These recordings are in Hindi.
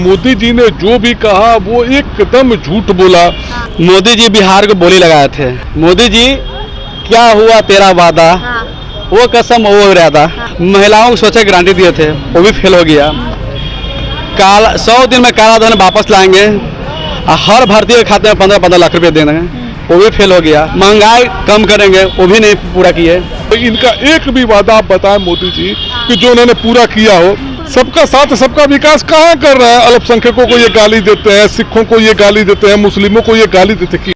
मोदी जी ने जो भी कहा वो एकदम झूठ बोला। मोदी जी बिहार को बोली लगाए थे। मोदी जी क्या हुआ तेरा वादा, वो कसम वो इरादा। महिलाओं को सोचे गारंटी दिए थे, वो भी फेल हो गया। 100 दिन में काला धन वापस लाएंगे, हर भारतीय के खाते में 15-15 लाख रुपए देंगे, वो भी फेल हो गया। महंगाई कम करेंगे, वो भी नहीं पूरा किए। तो इनका एक भी वादा आप बताएं मोदी जी कि जो उन्होंने पूरा किया हो। सबका साथ सबका विकास कहाँ कर रहा है? अल्पसंख्यकों को ये गाली देते हैं, सिखों को ये गाली देते हैं, मुस्लिमों को ये गाली देते हैं।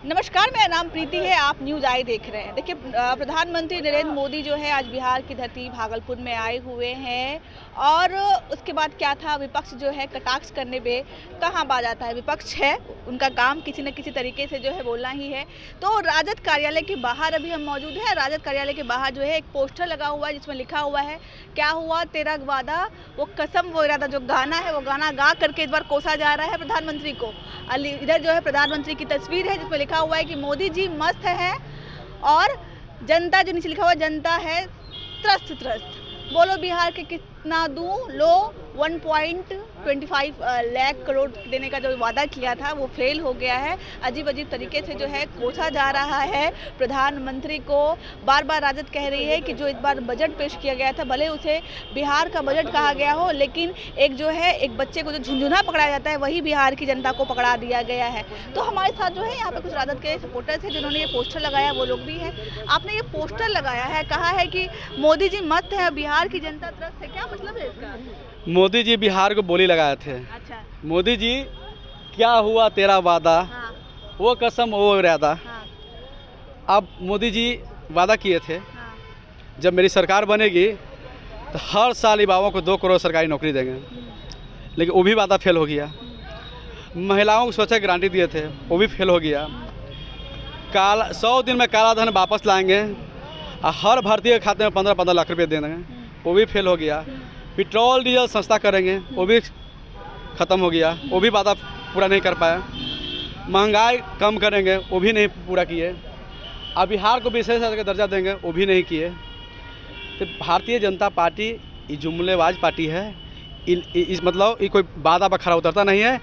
नमस्कार, मेरा नाम प्रीति है। आप न्यूज़ आई देख रहे हैं। देखिए, प्रधानमंत्री नरेंद्र मोदी जो है आज बिहार की धरती भागलपुर में आए हुए हैं और उसके बाद क्या था, विपक्ष जो है कटाक्ष करने पे कहाँ बाज आता है। विपक्ष है, उनका काम किसी न किसी तरीके से जो है बोलना ही है। तो राजद कार्यालय के बाहर अभी हम मौजूद हैं। राजद कार्यालय के बाहर जो है एक पोस्टर लगा हुआ है जिसमें लिखा हुआ है, क्या हुआ तेरा वादा, वो कसम वो इरादा। जो गाना है वो गाना गा करके इस बार कोसा जा रहा है प्रधानमंत्री को। इधर जो है प्रधानमंत्री की तस्वीर है जिसमें लिखा हुआ है कि मोदी जी मस्त है और जनता, जो नीचे लिखा हुआ है, जनता है त्रस्त। बोलो बिहार के कितना दूं, लो 1.25 लाख करोड़ देने का जो वादा किया था वो फेल हो गया है। अजीब अजीब तरीके से जो है कोसा जा रहा है प्रधानमंत्री को। बार बार राजद कह रही है कि जो इस बार बजट पेश किया गया था, भले उसे बिहार का बजट कहा गया हो, लेकिन एक जो है एक बच्चे को जो झुंझुना पकड़ा जाता है वही बिहार की जनता को पकड़ा दिया गया है। तो हमारे साथ जो है यहाँ पे कुछ राजद के सपोर्टर्स हैं जिन्होंने ये पोस्टर लगाया, वो लोग भी हैं। आपने ये पोस्टर लगाया है, कहा है कि मोदी जी मस्त है, बिहार की जनता त्रस्त है, क्या मतलब है इसका? मोदी जी बिहार को बोली लगाए थे। अच्छा। मोदी जी क्या हुआ तेरा वादा, वो कसम वो इरादा। अब मोदी जी वादा किए थे जब मेरी सरकार बनेगी तो हर साल युवाओं को 2 करोड़ सरकारी नौकरी देंगे, लेकिन वो भी वादा फेल हो गया। महिलाओं को सोचे गारंटी दिए थे, वो भी फेल हो गया। 100 दिन में काला धन वापस लाएंगे, हर भारतीय के खाते में 15-15 लाख रुपए देंगे, वो भी फेल हो गया। पेट्रोल डीजल सस्ता करेंगे, वो भी ख़त्म हो गया, वो भी वादा पूरा नहीं कर पाया। महंगाई कम करेंगे, वो भी नहीं पूरा किए। अब बिहार को विशेष का दर्जा देंगे, वो भी नहीं किए। तो भारतीय जनता पार्टी ये जुमलेबाज पार्टी है। इस मतलब ये कोई वादा पर खरा उतरता नहीं है।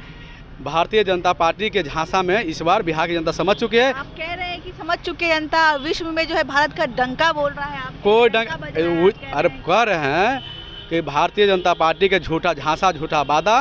भारतीय जनता पार्टी के झांसा में इस बार बिहार की जनता समझ चुकी है। आप कह रहे हैं कि समझ चुके जनता, विश्व में जो है भारत का डंका बोल रहा है। आप कोई अरे कह रहे हैं कि भारतीय जनता पार्टी के झूठा झांसा, झूठा वादा।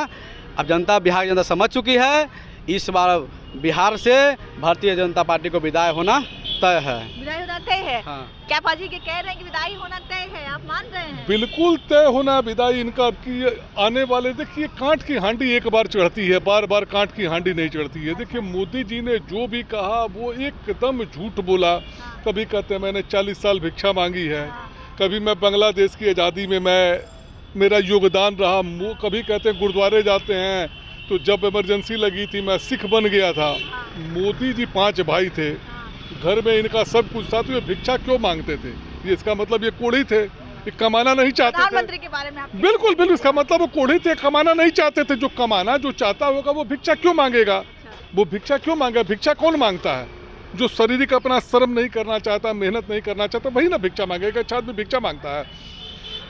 अब जनता, बिहार की जनता समझ चुकी है। इस बार बिहार से भारतीय जनता पार्टी को विदाई होना तय है। विदाई होना तय है? हाँ। क्या पाजी के कह रहे हैं कि विदाई होना तय है, आप मान रहे हैं? बिल्कुल तय होना विदाई इनका कि आने वाले। देखिए, कांट की हांडी एक बार चढ़ती है, बार बार कांट की हांडी नहीं चढ़ती है। देखिए, मोदी जी ने जो भी कहा वो एकदम झूठ बोला। कभी कहते हैं मैंने 40 साल भिक्षा मांगी है, कभी मैं बांग्लादेश की आज़ादी में मेरा योगदान रहा। कभी कहते हैं गुरुद्वारे जाते हैं, तो जब इमरजेंसी लगी थी मैं सिख बन गया था। मोदी जी 5 भाई थे, घर में इनका सब कुछ था, तो ये भिक्षा क्यों मांगते थे? ये इसका मतलब ये कोढ़ी थे, ये कमाना नहीं चाहते थे। प्रधानमंत्री के बारे में आप बिल्कुल इसका मतलब वो कोढ़ी थे, कमाना नहीं चाहते थे। जो कमाना जो चाहता होगा वो भिक्षा क्यों मांगेगा? वो भिक्षा क्यों मांगेगा? भिक्षा कौन मांगता है? जो शारीरिक अपना श्रम नहीं करना चाहता, मेहनत नहीं करना चाहता, वही ना भिक्षा मांगेगा। अच्छा आदमी भिक्षा मांगता है।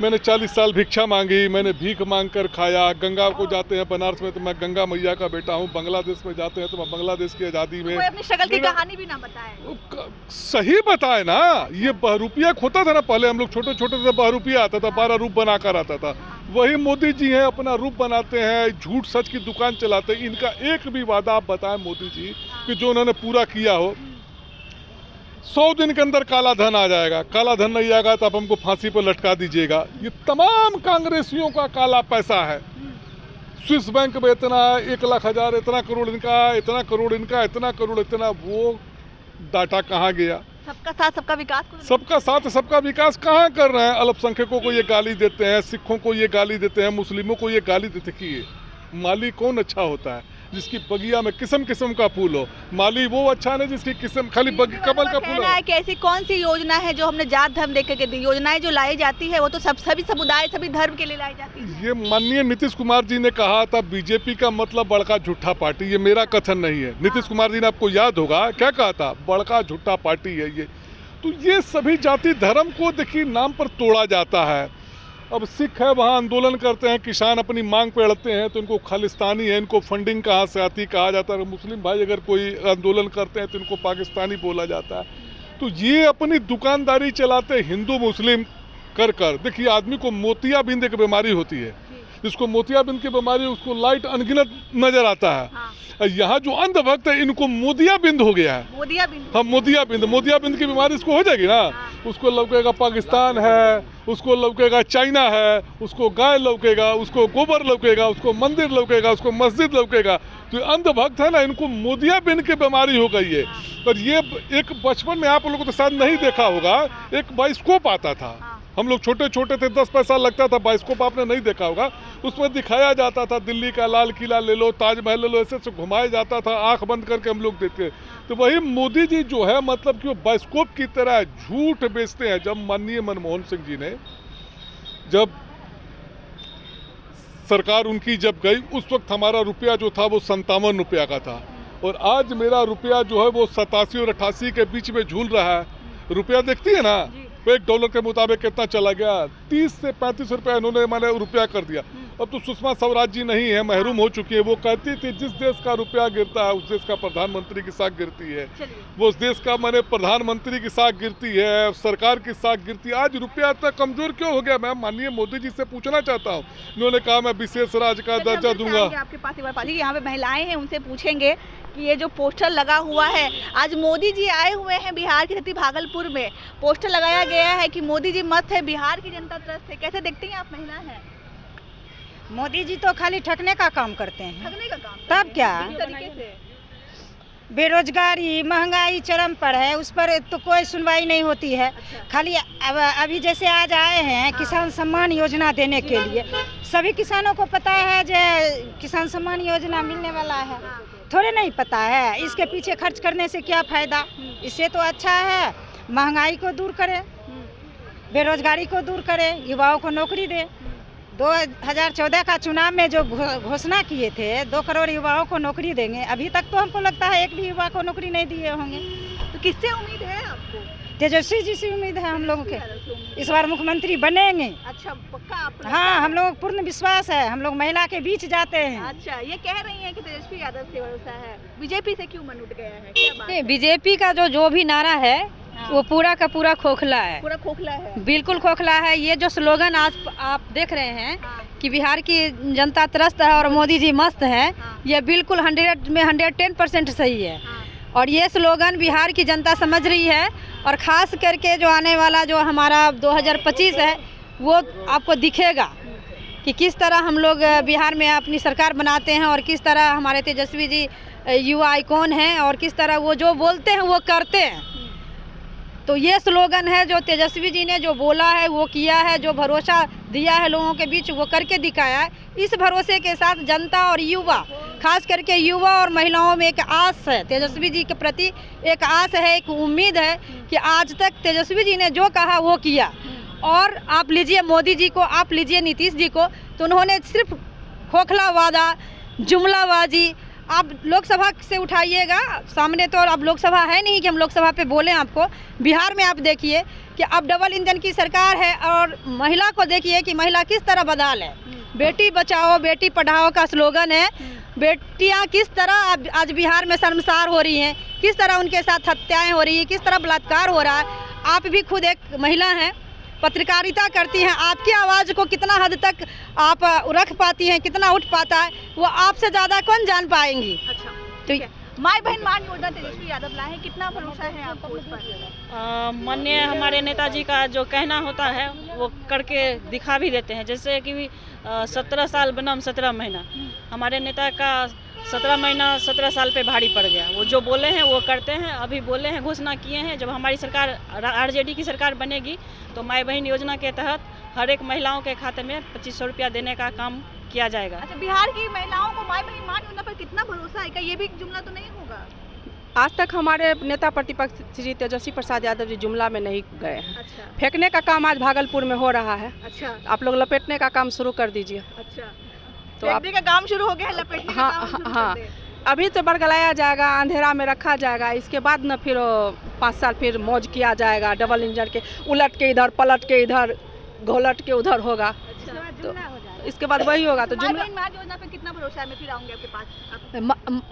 मैंने 40 साल भिक्षा मांगी, मैंने भीख मांग कर खाया। गंगा को जाते हैं बनारस में तो मैं गंगा मैया का बेटा हूँ, बांग्लादेश में जाते हैं तो मैं बांग्लादेश की आज़ादी में। कोई अपनी शक्ल की कहानी भी ना बताए। सही बताए ना। ये बहरूपिया होता था ना, पहले हम लोग छोटे छोटे थे, बहरूपिया आता था, 12 रूप बना कर आता था। वही मोदी जी हैं, अपना रूप बनाते हैं, झूठ सच की दुकान चलाते हैं। इनका एक भी वादा आप बताएं मोदी जी कि जो उन्होंने पूरा किया हो। 100 दिन के अंदर काला धन आ जाएगा, काला धन नहीं आएगा तो आप हमको फांसी पर लटका दीजिएगा। ये तमाम कांग्रेसियों का काला पैसा है। स्विस बैंक में इतना 1 लाख हजार, इतना करोड़ इनका, इतना करोड़ इनका, इतना करोड़ इतना, वो डाटा कहाँ गया? सबका साथ सबका विकास। सबका साथ सबका विकास कहाँ कर रहे हैं? अल्पसंख्यकों को ये गाली देते हैं, सिखों को ये गाली देते हैं, मुस्लिमों को ये गाली देते कि माली कौन अच्छा होता है? जिसकी बगिया में किस्म किस्म का फूल हो। माली वो अच्छा नहीं जिसकी किस्म खाली कमल का फूल हो। है कि ऐसी कौन सी योजना है जो हमने जात धर्म देख के दी? योजनाएं जो लाई जाती है वो तो सभी समुदाय, सभी धर्म के लिए लाई जाती है। ये माननीय नीतीश कुमार जी ने कहा था बीजेपी का मतलब बड़का झूठा पार्टी। ये मेरा कथन नहीं है, नीतीश कुमार जी ने, आपको याद होगा क्या कहा था? बड़का झूठा पार्टी है ये। तो ये सभी जाति धर्म को देखिए नाम पर तोड़ा जाता है। अब सिख है वहाँ आंदोलन करते हैं, किसान अपनी मांग पे अड़ते हैं तो इनको खालिस्तानी है, इनको फंडिंग कहाँ से आती कहा जाता है। मुस्लिम भाई अगर कोई आंदोलन करते हैं तो इनको पाकिस्तानी बोला जाता है। तो ये अपनी दुकानदारी चलाते हिंदू मुस्लिम कर देखिए आदमी को मोतियाबिंद एक बीमारी होती है, जिसको मोतियाबिंद की बीमारी उसको लाइट अनगिनत नजर आता है। हाँ। यहाँ जो अंधभक्त है इनको मोदियाबिंद हो गया है। मोदियाबिंद। हाँ मोदियाबिंद की बीमारी इसको हो जाएगी ना। हाँ। उसको लौकेगा पाकिस्तान है, उसको लौकेगा चाइना है, उसको गाय लौकेगा, उसको गोबर लौकेगा, उसको मंदिर लौकेगा, उसको मस्जिद लौकेगा। तो अंधभक्त है ना, इनको मोदियाबिंद की बीमारी हो गई है। और ये एक बचपन में आप लोगों को तो शायद नहीं देखा होगा, एक बाइस्कोप आता था, हम लोग छोटे छोटे थे, 10 पैसा लगता था, बाइस्कोप आपने नहीं देखा होगा। उसमें दिखाया जाता था दिल्ली का लाल किला ले लो, ताजमहल ले लो, ऐसे घुमाया जाता था, आंख बंद करके हम लोग देखते। तो वही मोदी जी जो है मतलब कि वो बाइस्कोप की तरह झूठ बेचते हैं। जब माननीय मनमोहन सिंह जी ने जब सरकार उनकी जब गई उस वक्त हमारा रुपया जो था वो 57 रुपया का था, और आज मेरा रुपया जो है वो 87 और 88 के बीच में झूल रहा है। रुपया देखती है ना, $1 के मुताबिक कितना चला गया, 30 से 35 रुपया इन्होंने मैंने रुपया कर दिया। अब तो सुषमा स्वराज जी नहीं है, महरूम हो चुकी है। वो कहती थी जिस देश का रुपया गिरता है उस देश का प्रधानमंत्री की साख गिरती है, वो उस देश का मैंने प्रधानमंत्री की साख गिरती है, सरकार की साख गिरती है। आज रुपया इतना कमजोर क्यों हो गया? मैं माननीय मोदी जी से पूछना चाहता हूँ। उन्होंने कहा मैं विशेष राज्य का दर्जा दूंगा। आपके पास एक बार पाजी, यहाँ पे महिलाएं हैं, उनसे पूछेंगे कि ये जो पोस्टर लगा हुआ है, आज मोदी जी आए हुए हैं बिहार की धरती भागलपुर में, पोस्टर लगाया गया है कि मोदी जी मस्त है, बिहार की जनता त्रस्त है। कैसे देखते हैं आप? महिला हैं। मोदी जी तो खाली ठगने का काम करते हैं। ठगने का काम? तब क्या? किस तरीके से? बेरोजगारी महंगाई चरम पर है, उस पर तो कोई सुनवाई नहीं होती है। अच्छा। खाली अभी जैसे आज आए हैं किसान सम्मान योजना देने के लिए, सभी किसानों को पता है जो किसान सम्मान योजना मिलने वाला है, थोड़े नहीं पता है। इसके पीछे खर्च करने से क्या फायदा? इससे तो अच्छा है महंगाई को दूर करें, बेरोजगारी को दूर करें, युवाओं को नौकरी दे। 2014 का चुनाव में जो घोषणा किए थे 2 करोड़ युवाओं को नौकरी देंगे, अभी तक तो हमको लगता है एक भी युवा को नौकरी नहीं दिए होंगे। तो किससे उम्मीद है आपको? तेजस्वी जी से उम्मीद है हम लोगों के, इस बार मुख्यमंत्री बनेंगे। अच्छा, पक्का आप? हाँ, हम लोगों को पूर्ण विश्वास है, हम लोग महिला के बीच जाते हैं। अच्छा, ये कह रही हैं कि तेजस्वी यादव से भरोसा है, बीजेपी से क्यों मन उठ गया है? क्या बात है? बीजेपी का जो भी नारा है वो पूरा का पूरा खोखला है, पूरा खोखला है, बिल्कुल खोखला है। ये जो स्लोगन आज आप देख रहे हैं कि बिहार की जनता त्रस्त है और मोदी जी मस्त है, ये बिल्कुल 100 में 110% सही है। और ये स्लोगन बिहार की जनता समझ रही है, और ख़ास करके जो आने वाला जो हमारा 2025 है वो आपको दिखेगा कि किस तरह हम लोग बिहार में अपनी सरकार बनाते हैं, और किस तरह हमारे तेजस्वी जी युवा आइकॉन हैं, और किस तरह वो जो बोलते हैं वो करते हैं। तो ये स्लोगन है जो तेजस्वी जी ने जो बोला है वो किया है, जो भरोसा दिया है लोगों के बीच वो करके दिखाया है। इस भरोसे के साथ जनता और युवा, खास करके युवा और महिलाओं में एक आस है, तेजस्वी जी के प्रति एक आस है, एक उम्मीद है कि आज तक तेजस्वी जी ने जो कहा वो किया। और आप लीजिए मोदी जी को, आप लीजिए नीतीश जी को, तो उन्होंने सिर्फ खोखला वादा, जुमलाबाजी आप लोकसभा से उठाइएगा, सामने तो अब लोकसभा है नहीं कि हम लोकसभा पे बोलें आपको। बिहार में आप देखिए कि अब डबल इंजन की सरकार है, और महिला को देखिए कि महिला किस तरह बदहाल है। बेटी बचाओ बेटी पढ़ाओ का स्लोगन है, बेटियां किस तरह आज बिहार में शर्मसार हो रही हैं, किस तरह उनके साथ हत्याएं हो रही हैं, किस तरह बलात्कार हो रहा है। आप भी खुद एक महिला हैं, पत्रकारिता करती हैं, आपकी आवाज़ को कितना हद तक आप रख पाती हैं, कितना उठ पाता है, वो आपसे ज़्यादा कौन जान पाएंगी। अच्छा, तो माई बहन मान योजना तेजस्वी यादव लाए हैं, कितना भरोसा है आपको उस पर? माननीय हमारे नेताजी का जो कहना होता है वो करके दिखा भी देते हैं। जैसे कि 17 साल बनाम 17 महीना, हमारे नेता का 17 महीना 17 साल पे भारी पड़ गया। वो जो बोले हैं वो करते हैं। अभी बोले हैं, घोषणा किए हैं, जब हमारी सरकार आरजेडी की सरकार बनेगी तो माई बहन योजना के तहत हर एक महिलाओं के खाते में 2500 रुपया देने का काम किया जाएगा। अच्छा, बिहार की महिलाओं को माई बहन मान योजना पर कितना भरोसा है? क्या ये भी एक जुमला तो नहीं होगा? आज तक हमारे नेता प्रतिपक्ष श्री तेजस्वी प्रसाद यादव जी जुमला में नहीं गए हैं। अच्छा, फेंकने का काम आज भागलपुर में हो रहा है। अच्छा, आप लोग लपेटने का काम शुरू कर दीजिए। अच्छा, तो आप का काम शुरू हो गया है, लपेटने का काम शुरू कर हाँ, दे। अभी तो बरगलाया जाएगा, अंधेरा में रखा जाएगा, इसके बाद न फिर 5 साल फिर मौज किया जाएगा। डबल इंजन के उलट के इधर, पलट के इधर, घोलट के उधर होगा। तो इसके बाद वही होगा। तो माँ बहन मान योजना पे कितना भरोसा है? मैं फिर आऊंगी आपके पास।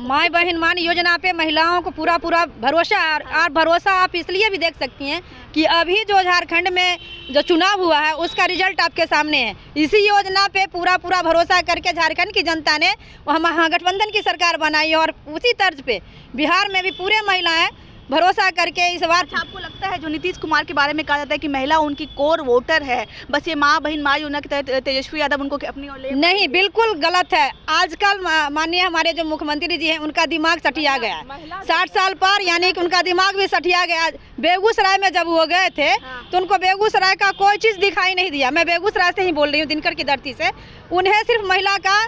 माँ बहन मान योजना पे महिलाओं को पूरा भरोसा है। और भरोसा आप इसलिए भी देख सकती हैं कि अभी जो झारखंड में जो चुनाव हुआ है उसका रिजल्ट आपके सामने है। इसी योजना पे पूरा भरोसा करके झारखंड की जनता ने वहाँ महागठबंधन की सरकार बनाई और उसी तर्ज पे बिहार में भी पूरे महिलाएं भरोसा करके इस बार। अच्छा, आपको लगता है जो नीतीश कुमार के बारे में कहा जाता है कि महिला उनकी कोर वोटर है, बस ये माँ बहन माँ योजना के तहत तेजस्वी यादव उनको अपनी ओर ले? नहीं, बिल्कुल गलत है। आजकल माननीय हमारे जो मुख्यमंत्री जी हैं उनका दिमाग सठिया गया है। 60 साल पर यानी कि उनका दिमाग भी सठिया गया। बेगूसराय में जब वो गए थे तो उनको बेगूसराय का कोई चीज़ दिखाई नहीं दिया। मैं बेगूसराय से ही बोल रही हूँ, दिनकर की धरती से। उन्हें सिर्फ महिला का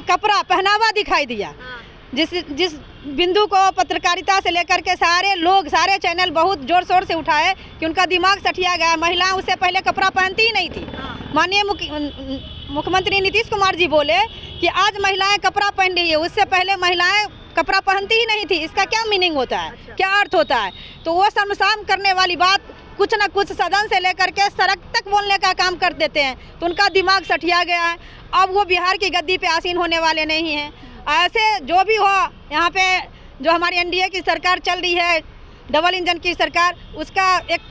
कपड़ा पहनावा दिखाई दिया। जिस बिंदु को पत्रकारिता से लेकर के सारे लोग, सारे चैनल बहुत जोर शोर से उठाए कि उनका दिमाग सठिया गया। महिलाएं उससे पहले कपड़ा पहनती ही नहीं थी। माननीय मुख्यमंत्री नीतीश कुमार जी बोले कि आज महिलाएं कपड़ा पहन रही है, उससे पहले महिलाएं कपड़ा पहनती ही नहीं थी। इसका क्या मीनिंग होता है, क्या अर्थ होता है? तो वो शर्मसार करने वाली बात कुछ न कुछ सदन से लेकर के सड़क तक बोलने का काम कर देते हैं। तो उनका दिमाग सठिया गया है। अब वो बिहार की गद्दी पे आसीन होने वाले नहीं हैं। ऐसे जो भी हो, यहाँ पे जो हमारी एनडीए की सरकार चल रही है, डबल इंजन की सरकार, उसका एक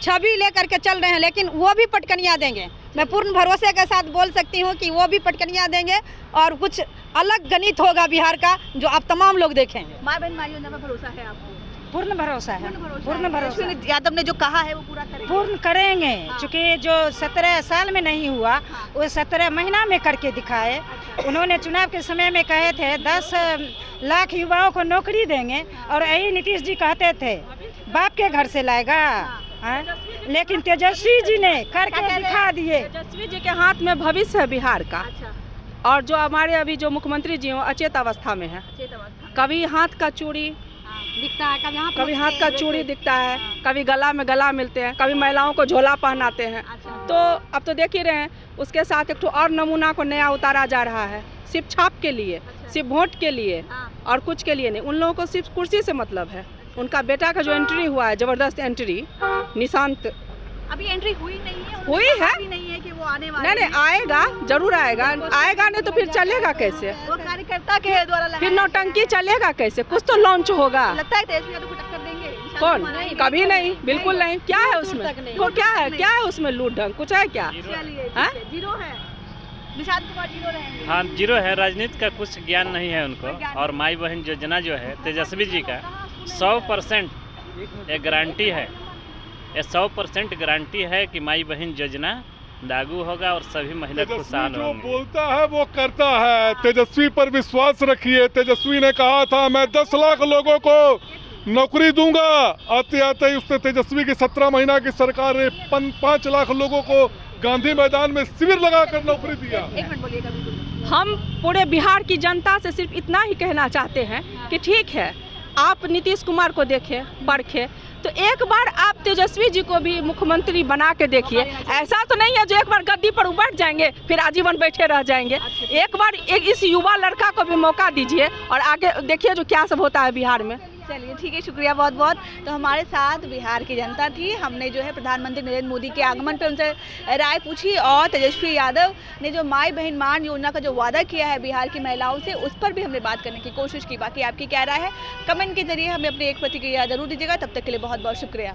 छवि लेकर के चल रहे हैं, लेकिन वो भी पटकनियाँ देंगे। मैं पूर्ण भरोसे के साथ बोल सकती हूँ कि वो भी पटकनियाँ देंगे और कुछ अलग गणित होगा बिहार का, जो आप तमाम लोग देखेंगे। माँ बहन माँ योजना पर भरोसा है आपको? पूर्ण भरोसा है, पूर्ण भरोसा। यादव ने जो कहा है वो पूरा करेंगे? पूर्ण करेंगे। चूँकि जो 17 साल में नहीं हुआ वो 17 महीना में करके दिखाए। उन्होंने चुनाव के समय में कहे थे 10 लाख युवाओं को नौकरी देंगे, और यही नीतीश जी कहते थे बाप के घर से लाएगा। लेकिन तेजस्वी जी ने करके दिखा दिए। तेजस्वी जी के हाथ में भविष्य है बिहार का। और जो हमारे अभी जो मुख्यमंत्री जी हैं अचेत अवस्था में है। कभी हाथ का चूड़ी दिखता है, कभी हाथ का चूड़ी दिखता है, कभी गला में गला मिलते हैं, कभी महिलाओं को झोला पहनाते हैं। तो अब तो देख ही रहे हैं, उसके साथ एक और नमूना को नया उतारा जा रहा है, सिर्फ छाप के लिए, सिर्फ वोट के लिए और कुछ के लिए नहीं। उन लोगों को सिर्फ कुर्सी से मतलब है। उनका बेटा का जो एंट्री हुआ है, जबरदस्त एंट्री, निशांत, अभी एंट्री हुई नहीं है। हुई है, नहीं है कि वो आने वाला नहीं आएगा, जरूर आएगा। आएगा नहीं तो फिर चलेगा कैसे? वो कार्यकर्ता के द्वारा फिर नौटंकी चलेगा कैसे? कुछ तो लॉन्च होगा। लगता है तेजस्वी यादव को टक्कर देंगे? कौन? कभी नहीं, बिल्कुल नहीं। क्या है उसमें? वो क्या है, क्या है उसमें? लूट ढंग कुछ है क्या? जीरो है। निशांत कुमार जीरो रहेंगे? हाँ, जीरो है। राजनीति का कुछ ज्ञान नहीं है उनको। और माई बहन योजना जो है तेजस्वी जी का 100% एक गारंटी है, ये 100% गारंटी है कि माई बहन योजना लागू होगा और सभी महिला खुशहाल जो होंगे। बोलता है वो करता है। तेजस्वी पर विश्वास रखिए। तेजस्वी ने कहा था मैं 10 लाख लोगों को नौकरी दूंगा। आते आते ही उसने तेजस्वी की 17 महीना की सरकार ने 5 लाख लोगों को गांधी मैदान में शिविर लगाकर नौकरी दिया। एक मिनट बोलिएगा। हम पूरे बिहार की जनता से सिर्फ इतना ही कहना चाहते हैं कि ठीक है, आप नीतीश कुमार को देखें, परखें, तो एक बार आप तेजस्वी जी को भी मुख्यमंत्री बना के देखिए। ऐसा तो नहीं है जो एक बार गद्दी पर बैठ जाएंगे फिर आजीवन बैठे रह जाएंगे। एक बार इस युवा लड़का को भी मौका दीजिए और आगे देखिए जो क्या सब होता है बिहार में। चलिए ठीक है, शुक्रिया बहुत बहुत। तो हमारे साथ बिहार की जनता थी। हमने जो है प्रधानमंत्री नरेंद्र मोदी के आगमन पर उनसे राय पूछी और तेजस्वी यादव ने जो माई बहन मान योजना का जो वादा किया है बिहार की महिलाओं से, उस पर भी हमने बात करने की कोशिश की। बाकी आपकी क्या राय है, कमेंट के जरिए हमें अपनी एक प्रतिक्रिया जरूर दीजिएगा। तब तक के लिए बहुत बहुत शुक्रिया।